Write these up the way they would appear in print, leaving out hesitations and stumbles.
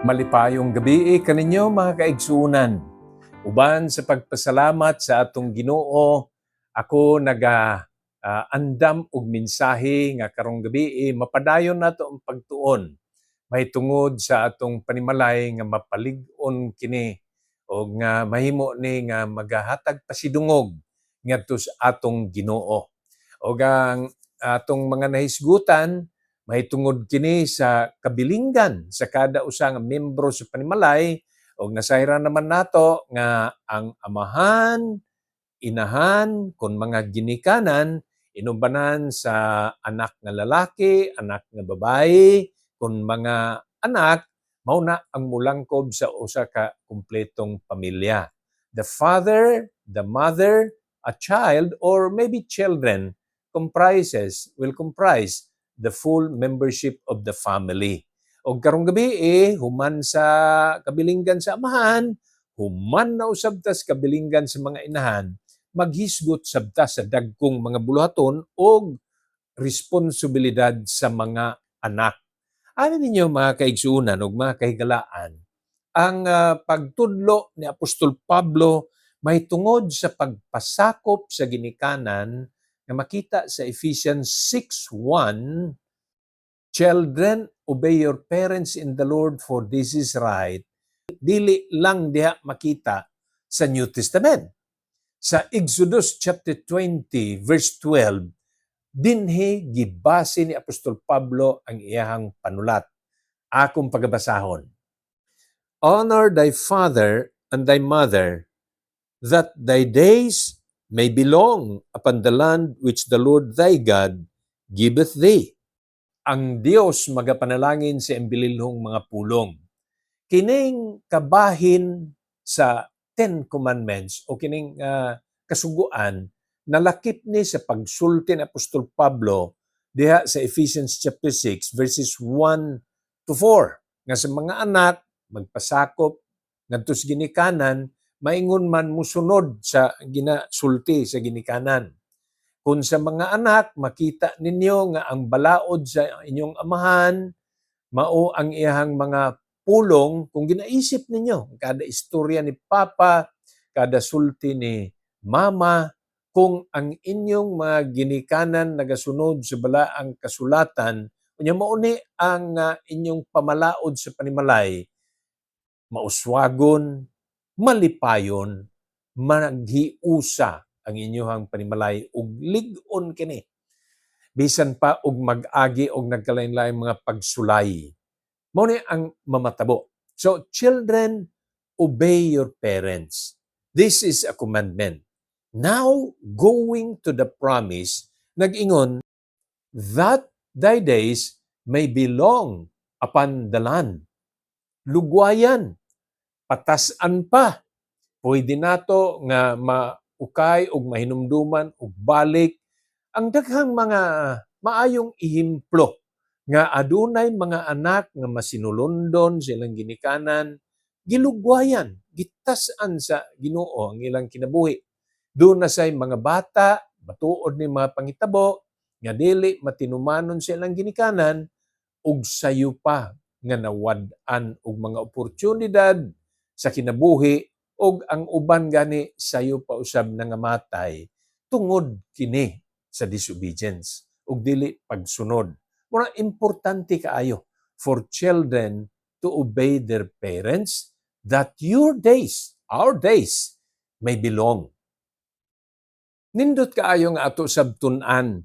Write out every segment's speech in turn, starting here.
Malipayong gabi kaninyo mga kaigsunan. Uban sa pagpasalamat sa atong Ginoo, ako andam og mensahe nga karong gabi mapadayon nato ang pagtuon. May tungod sa atong panimalay nga mapalig-on kini o nga mahimo ni nga magahatag pasidungog ngadto sa atong Ginoo. O ang atong mga nahisgutan mahitungod kini sa kabilinggan sa kada usa nga miyembro sa panimalay ug nasayran naman nato nga ang amahan, inahan kun mga ginikanan inubanan sa anak nga lalaki, anak nga babayi, kun mga anak mao na ang mulangkob sa usa ka kumpletong pamilya. The father, the mother, a child or maybe children will comprise the full membership of the family. O karong gabi human sa kabilinggan sa amahan, human na usab ta sa kabilinggan sa mga inahan, maghisgot sabta sa dagkong mga buluhaton o responsibilidad sa mga anak. Ano ninyo mga kaigsuunan o mga kahigalaan, ang pagtudlo ni Apostol Pablo may tungod sa pagpasakop sa ginikanan na makita sa Ephesians 6:1, "Children, obey your parents in the Lord, for this is right." Dili lang diha makita sa New Testament. Sa Exodus chapter 20, verse 12, dinhi gibase ni Apostol Pablo ang iyahang panulat. Akong pagabasahon. "Honor thy father and thy mother, that thy days may be long upon the land which the Lord thy God giveth thee." Ang Dios magapanalangin sa imbililhong mga pulong. Kining kabahin sa Ten Commandments o kining kasuguan nalakip ni sa pagsulti ni Apostol Pablo diha sa Ephesians chapter 6 verses 1 to 4 nga sa mga anak magpasakop ngadto sa ginikanan maingon man musunod sa ginasulti sa ginikanan. Kung sa mga anak makita ninyo nga ang balaod sa inyong amahan mao ang iyahang mga pulong kung ginaisip ninyo kada istorya ni Papa, kada sulti ni Mama, kung ang inyong mga ginikanan nagasunod sa balaang kasulatan, unya mao ni ang inyong pamalaod sa panimalay, mauswagon, malipayon, maghiusa ang inyong panimalay ug lig-on kini. Bisan pa og mag-agi og nagkalain-lain mga pagsulay. Mao ni ang mamatabo. So, children, obey your parents. This is a commandment. Now, going to the promise, nag-ingon, that thy days may be long upon the land. Lugwayan, patasan pa. Pwede nato nga maukay og mahinumduman og balik ang daghang mga maayong ihimplo nga adunay mga anak nga masinulondon silang ginikanan, gilugwayan, gitasan sa Ginoo ang ilang kinabuhi. Doon na say mga bata, batuod ni mga pangitabo, nga dili matinumanon silang ginikanan, ug sayo pa nga nawad-an og mga oportunidad sa kinabuhi, ug ang uban gani sayo pa usab nangamatay tungod kini sa disobedience ug dili pagsunod. Mura importante kaayo for children to obey their parents that our days may be long. Nindot kaayo nga ato sabtun-an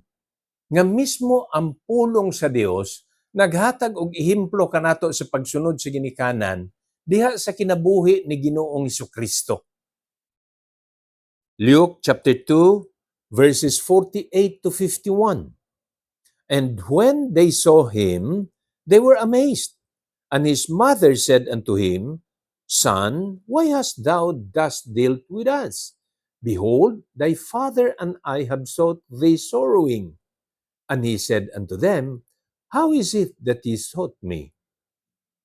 nga mismo ang pulong sa Dios naghatag og ihimplo kanato sa pagsunod sa ginikanan diha sa kinabuhi ni Ginoong Hesukristo. Luke chapter 2 verses 48 to 51. "And when they saw him, they were amazed. And his mother said unto him, Son, why hast thou thus dealt with us? Behold, thy father and I have sought thee sorrowing. And he said unto them, How is it that ye sought me?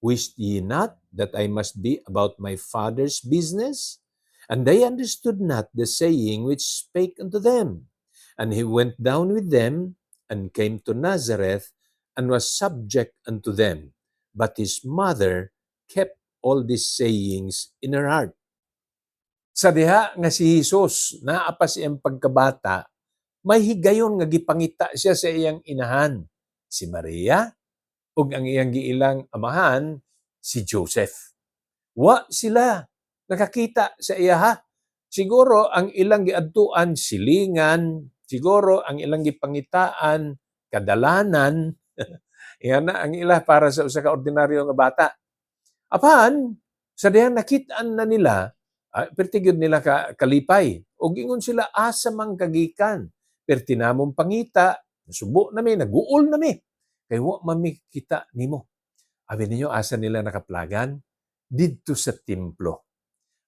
Wished ye not that I must be about my father's business? And they understood not the saying which spake unto them. And he went down with them, and came to Nazareth, and was subject unto them. But his mother kept all these sayings in her heart. Sa diha nga si Jesus, naa pa siyang pagkabata, may higayon nga gipangita siya sa iyang inahan, si Maria, ug ang iyang giilang amahan, si Joseph. Wa sila nakakita sa iya ha. Siguro ang ilang giadtuan silingan, siguro ang ilang gipangitaan kadalanan, yan na ang ila para sa usa ka ordinaryo nga bata. Apan sa dihang nakitaan na nila, perti gyud nila kalipay. Og ingon sila asa man kagikan. Perti namong pangita, nasubo nami, naguol nami. Kay wa man mi kita nimo. Abi ninyo asa nila nakaplagan? Didto sa templo.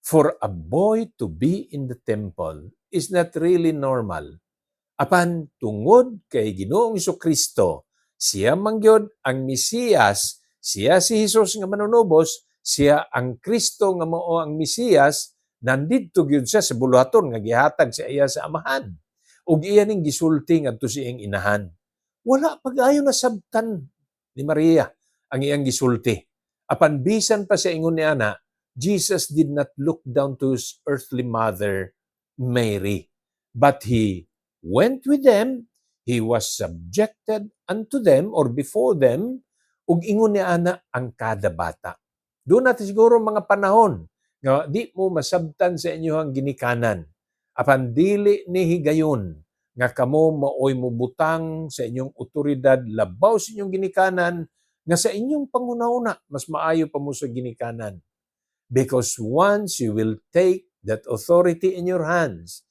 For a boy to be in the temple is not really normal. Apan tungod kay Ginoong Jesucristo, siya mangyod ang Mesiyas, siya si Jesus nga manunubos, siya ang Kristo nga mao ang Mesiyas, nandidto gyud siya sa buluhaton nga gihatag sa iya sa amahan. Ug iya ning gisulti ngadto sa iyang inahan. Wala pag-ayo na sabtan ni Maria ang iyang gisulti. Apan bisan pa sa ingon ni ana, Jesus did not look down to his earthly mother, Mary, but he went with them, he was subjected unto them or before them, ug ingon ni ana ang kada bata. Doon natin siguro mga panahon nga di mo masabtan sa inyohang ginikanan. Apan dili ni higayon nga kamo maoy mubutang sa inyong otoridad labaw sa inyong ginikanan nga sa inyong pangunahuna mas maayo pa mo sa ginikanan. Because once you will take that authority in your hands,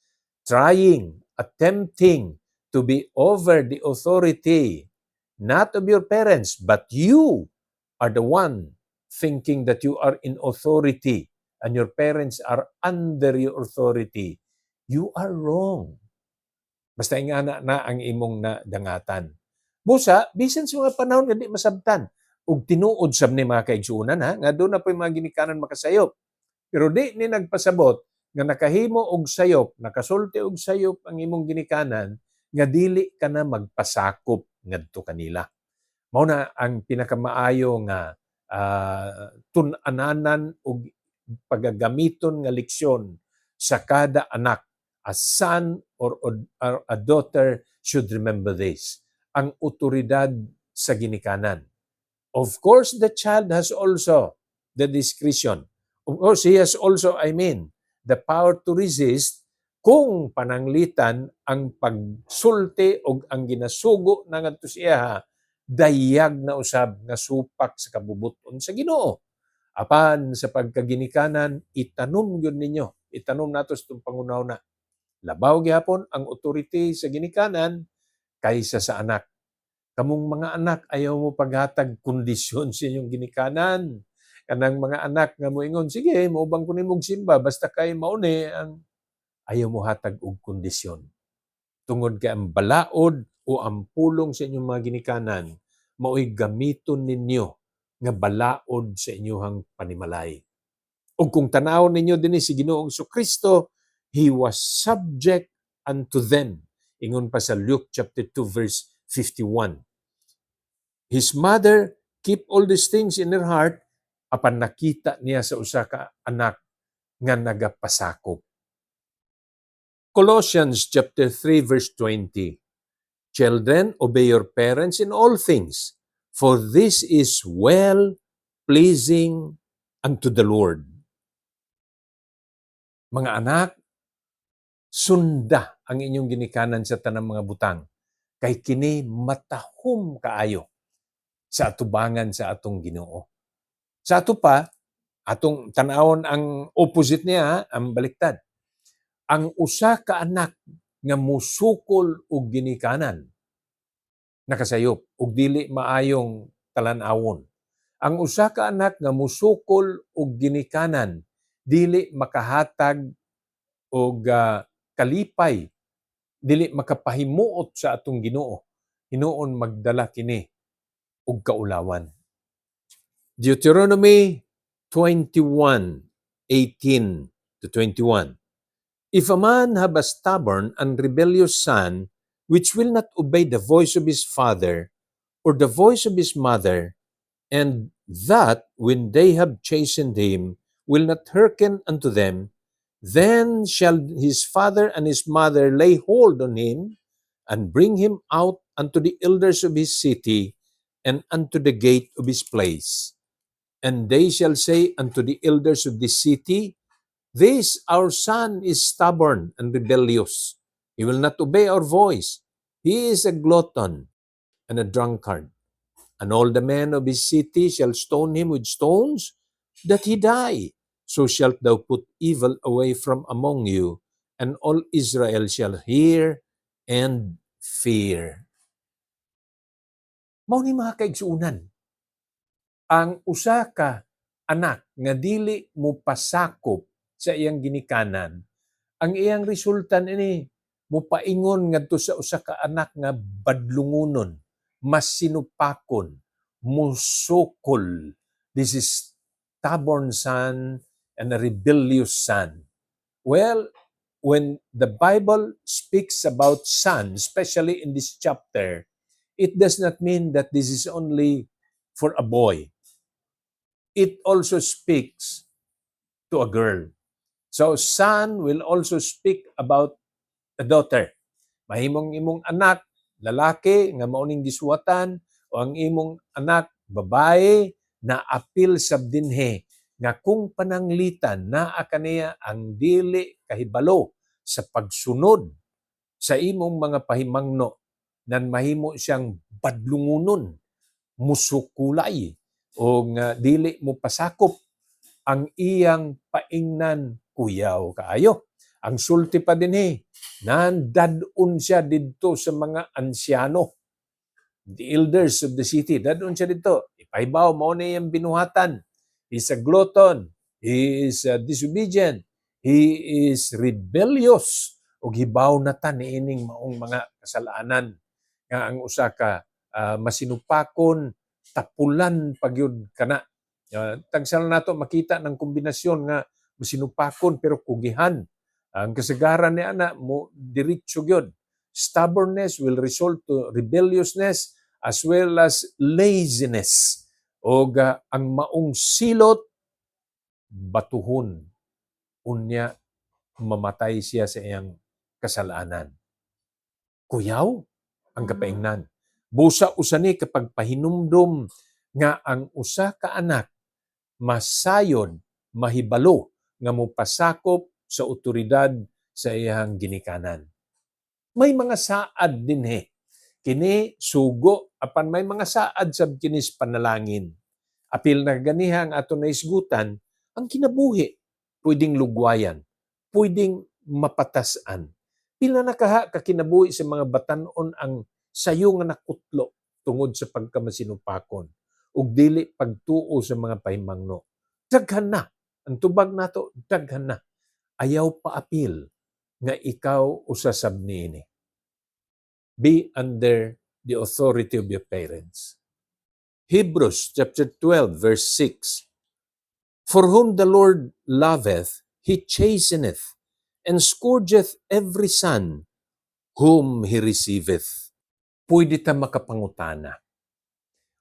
attempting to be over the authority, not of your parents, but you are the one thinking that you are in authority and your parents are under your authority, you are wrong. Basta ingana na ang imong nadangatan. Busa, bisan sa mga panahon nga di masabtan, ug tinuod sab ni mga kaigsuunan ha, nga doon na po yung mga ginikanan makasayop. Pero di ni nagpasabot nga nakahimo og sayop, nakasulti og sayop ang imong ginikanan, nga dili ka na magpasakop ngadto kanila. Mao na ang pinakamaayo nga tun-ananan og pagagamiton nga leksyon sa kada anak. A son or a daughter should remember this. Ang otoridad sa ginikanan. Of course, the child has also the discretion. Of course, he has also, the power to resist kung pananglitan ang pagsulti o ang ginasugo na ngadto siya, dayag na usab nga supak sa kabubuton sa Ginoo. Apan sa pagkaginikanan, itanom gyud ninyo. Itanom nato sa itong pangunaw na. Labaw gihapon ang authority sa ginikanan kaysa sa anak. Kamong mga anak, ayaw mo paghatag kondisyon sa inyong ginikanan. Kanang mga anak nga mo ingon, sige, maubang ko nimog simba, basta kay mauni, ang ayaw mo hatag og kondisyon. Tungod kay ang balaod o ang pulong sa inyong mga ginikanan, mao'y gamiton ninyo nga balaod sa inyong panimalay. O kung tanaw ninyo din si Ginoong Jesucristo, He was subject unto them. Ingon pa sa Luke chapter 2 verse 51. His mother keep all these things in her heart, apan nakita niya sa usa ka anak nga nagapasakop. Colossians chapter 3 verse 20. Children, obey your parents in all things, for this is well-pleasing unto the Lord. Mga anak, sunda ang inyong ginikanan sa tanang mga butang, kay kini matahom kaayo sa atubangan sa atong Ginoo. Sa ato pa, atong tanawon ang opposite niya, ang baliktad. Ang usa ka anak nga musukol og ginikanan, nakasayop, og dili maayong talan-awon. Ang usa ka anak nga musukol og ginikanan, dili makahatag og kalipay, dili makapahimuot sa atong Ginoo. Hinuon magdala kini og kaulawan. Deuteronomy 21:18-21. If a man have a stubborn and rebellious son, which will not obey the voice of his father or the voice of his mother, and that when they have chastened him, will not hearken unto them, then shall his father and his mother lay hold on him, and bring him out unto the elders of his city, and unto the gate of his place. And they shall say unto the elders of this city, This our son is stubborn and rebellious. He will not obey our voice. He is a glutton and a drunkard. And all the men of his city shall stone him with stones, that he die. So shalt thou put evil away from among you, and all Israel shall hear and fear. Mao ni mga kaigsuunan, ang usa ka anak nga dili mo pasakop sa iyang ginikanan, ang iyang resulta ini mupaingon ngadto sa usa ka anak nga badlungonon, mas sinupakon, musukol. This is stubborn son and a rebellious son. Well, when the Bible speaks about son, especially in this chapter, it does not mean that this is only for a boy. It also speaks to a girl. So son will also speak about a daughter. Mahimong imong anak, lalaki, nga mauning giswatan, o ang imong anak, babae, na apil sab dinhe, nga kung pananglitan, naa kaniya ang dili kahibalo sa pagsunod sa imong mga pahimangno, nan mahimo siyang badlungunon, musukulay, o nga dili mo pasakop ang iyang paingnan kuyaw kaayo. Ang sulti pa dinhi, nandadun siya didto sa mga ansyano, the elders of the city. Dadun siya dito. Ipahibaw, mao na iyang binuhatan. He's a glutton. He is disobedient. He is rebellious. O hibaw na ta niining maong mga kasalanan. Nga ang usa ka masinupakon, tapulan pagyud kana. Tagsal nato makita ng kombinasyon nga masinupakon pero kugihan. Ang kasagaran ni ana mo diretso gyud. Stubbornness will result to rebelliousness as well as laziness. O ang maong silot batuhon, unya mamatay siya sa iyang kasalanan. Kuyaw ang kapaingnan. Busa usani kapag pahinumdom nga ang usa ka anak masayon, mahibalo nga mopasakop sa otoridad sa iyang ginikanan. May mga saad dinhi. Kini sugo apan may mga saad sab kinis panalangin. Apil na ganiha ang ato naisgutan, ang kinabuhi pwedeng lugwayan, pwedeng mapatasan. Pila na kaha ka kinabuhi sa mga batan-on ang sayo nga nakutlo tungod sa pagkamasinupakon ug dili pagtuo sa mga pahimangno. Daghan na. Ang tubag nato, daghan na. Ayaw pa apil nga ikaw usasab niini. Be under the authority of your parents. Hebrews chapter 12 verse 6. For whom the Lord loveth, he chasteneth, and scourgeth every son whom he receiveth. Pwede ta makapangutana.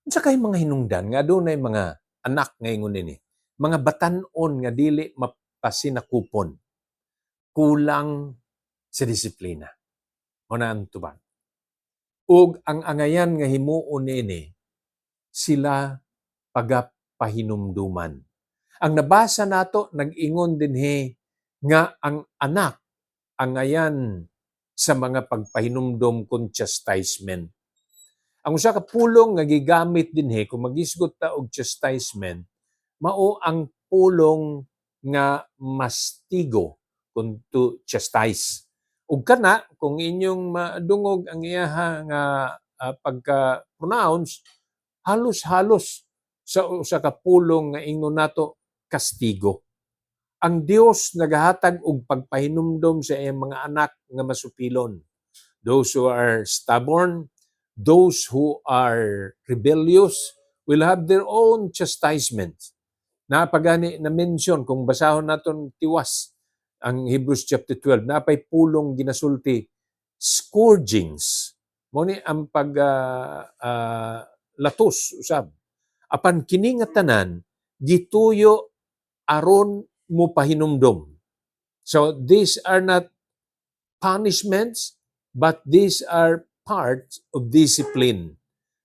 Unsa kay mga hinungdan nga adunay mga anak ngayon nini, mga batan-on nga dili mapasinakupon, kulang sa disiplina. Una ang tubag. Ug ang angayan nga himuon nini, sila pagapahinumduman. Ang nabasa nato nag-ingon dinhi nga ang anak angayan sa mga pagpahinumdum kon chastisement. Ang usa ka pulong nga gigamit dinhi kung magisgot ta og chastisement, mao ang pulong nga mastigo kung to chastise. Ug kana kung inyong madungog ang iyaha nga pagka-pronounce, halos-halos sa usa ka pulong nga ingon nato kastigo. Ang Dios nagahatag og pagpahinumdom sa iyang mga anak nga masupilon. Those who are stubborn, those who are rebellious will have their own chastisement. Napagani na mention kung basahon naton tiwas ang Hebrews chapter 12, napay pulong ginasulti scourgings. Mo ni ang latos usab. Apan kini nga tanan gituyo aron mo pahinumdom. So these are not punishments, but these are parts of discipline.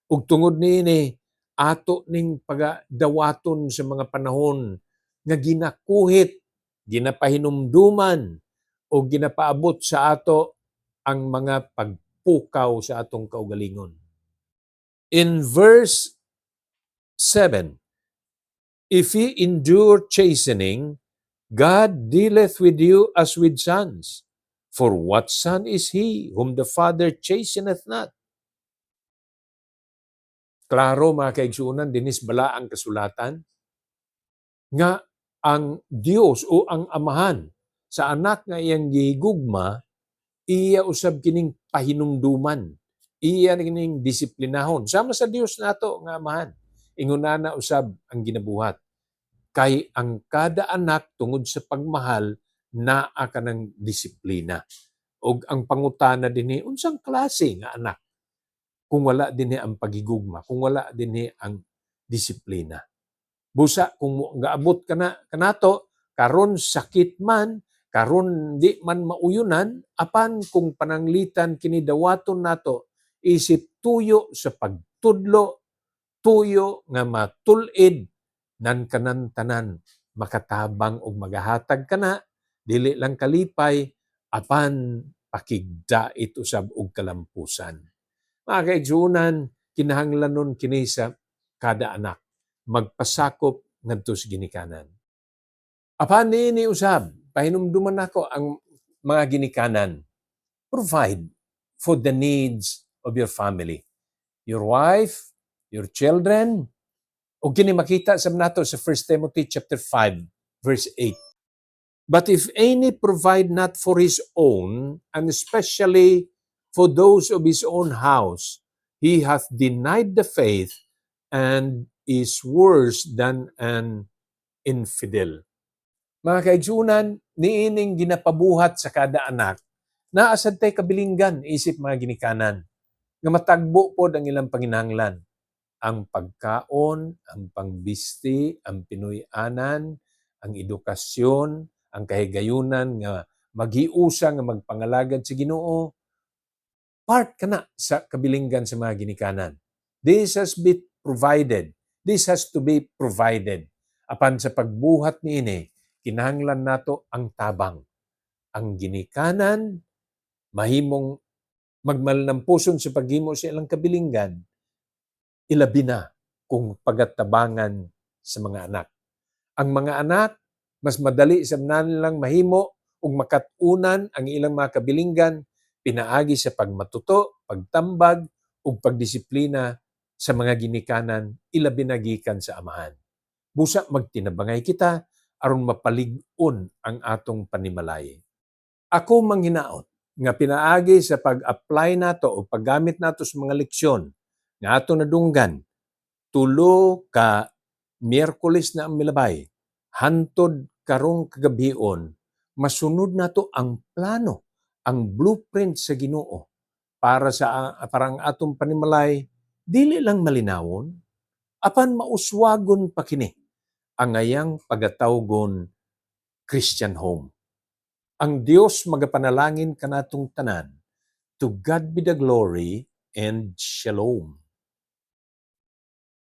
Ug tungod niini, ato ning pagadawaton sa mga panahon nga ginakuhit, ginapahinumduman, o ginapaabot sa ato ang mga pagpukaw sa atong kaugalingon. In verse 7, if ye endure chastening, God dealeth with you as with sons. For what son is he whom the Father chasteneth not? Klaro mga kaigsuunan, dinis bala ang kasulatan, nga ang Dios o ang Amahan sa anak nga iyang gihigugma, iya usab kining pahinumduman, iya kining disiplinahon. Sama sa Dios nato nga Amahan. Ingunana usab ang ginabuhat. Kay ang kada anak tungod sa pagmahal, naa ka ng disiplina. O ang pangutana dinhi, unsang klase nga anak? Kung wala dinhi ang pagigugma, kung wala dinhi ang disiplina. Busa kung gaabot ka na kanato, karon sakit man, karon di man mauyunan, apan kung pananglitan kini dawaton nato, isip tuyo sa pagtudlo, tuyo nga matulid, nan kanan tanan makatabang og magahatag kana, dili lang kalipay, apan pakigdait usab og kalampusan. Mga kaigsuunan, kinahanglanon kini sa kada anak magpasakop ngadto sa ginikanan. Apan niini usab, pahinumduman nako ang mga ginikanan. Provide for the needs of your family. Your wife, your children, o kini makita sa nato sa 1 Timothy chapter 5 verse 8. But if any provide not for his own, and especially for those of his own house, he hath denied the faith and is worse than an infidel. Mga kaigsunan, niining ginapabuhat sa kada anak, naasad tay kabilinggan isip mga ginikanan, nga matagbo po ang ilang panginahanglan. Ang pagkaon, ang pangbisti, ang pinuy-anan, ang edukasyon, ang kahigayunan nga maghiusa nga magpangalagad sa Ginoo, part kana sa kabilinggan sa mga ginikanan. This has been provided. This has to be provided. Apan sa pagbuhat niini, kinahanglan nato ang tabang. Ang ginikanan, mahimong magmalnampuson sa paghimo sa ilang kabilinggan, ilabi na kung pagatabangan sa mga anak. Ang mga anak, mas madali sa nilang mahimo ug makatunan ang ilang mga kabilinggan pinaagi sa pagmatuto, pagtambag, ug pagdisiplina sa mga ginikanan ilabi na gikan sa Amahan. Busa magtinabangay kita aron mapalig-on ang atong panimalay. Ako manghinaot nga pinaagi sa pag-apply nato o paggamit nato sa mga leksyon nga ato nadunggan, 3 ka Miyerkules na ang milabay, hantod karong kagabion, masunod nato ang plano, ang blueprint sa Ginoo para ang atong panimalay dili lang malinawon, apan mauswagon pa kini ang ngayang pagatawgon Christian home. Ang Dios magapanalangin kanatong tanan. To God be the glory and shalom.